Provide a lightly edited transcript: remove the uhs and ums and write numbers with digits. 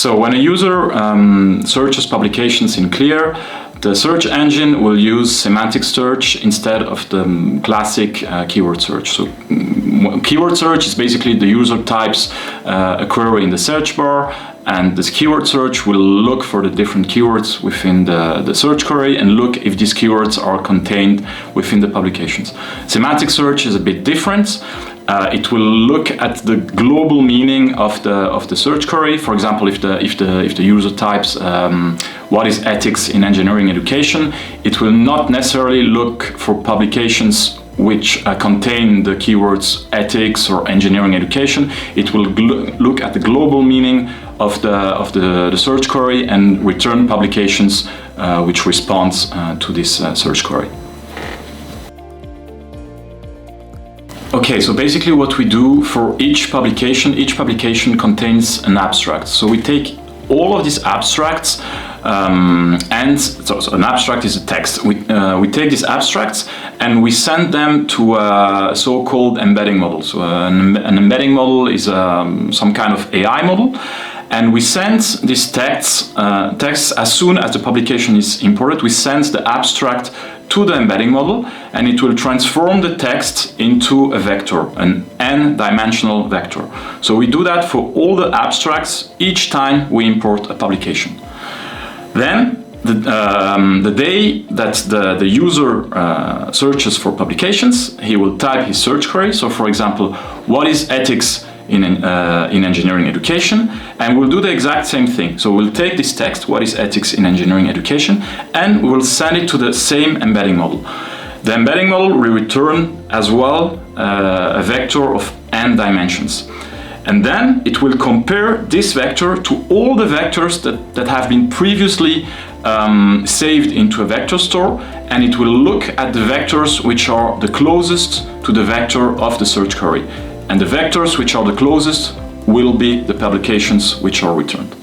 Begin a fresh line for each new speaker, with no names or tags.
So when a user searches publications in CLEER, the search engine will use semantic search instead of the classic keyword search. So keyword search is basically the user types a query in the search bar, and this keyword search will look for the different keywords within the search query and look if these keywords are contained within the publications. Semantic search is a bit different. It will look at the global meaning of the search query. For example, if the user types what is ethics in engineering education, it will not necessarily look for publications which contain the keywords ethics or engineering education. It will look at the global meaning of the search query and return publications which responds to this search query. Okay, so basically what we do for each publication contains an abstract. So we take all of these abstracts, and so an abstract is a text. We take these abstracts and we send them to a so-called embedding model. So an embedding model is some kind of AI model. And we send these texts as soon as the publication is imported. We send the abstract to the embedding model, and it will transform the text into a vector, an n-dimensional vector. So we do that for all the abstracts each time we import a publication. Then, the day that the user searches for publications, he will type his search query. So, for example, what is ethics in engineering education, and we'll do the exact same thing. So we'll take this text, what is ethics in engineering education, and we'll send it to the same embedding model. The embedding model will return as well a vector of n dimensions. And then it will compare this vector to all the vectors that have been previously saved into a vector store, and it will look at the vectors which are the closest to the vector of the search query. And the vectors which are the closest will be the publications which are returned.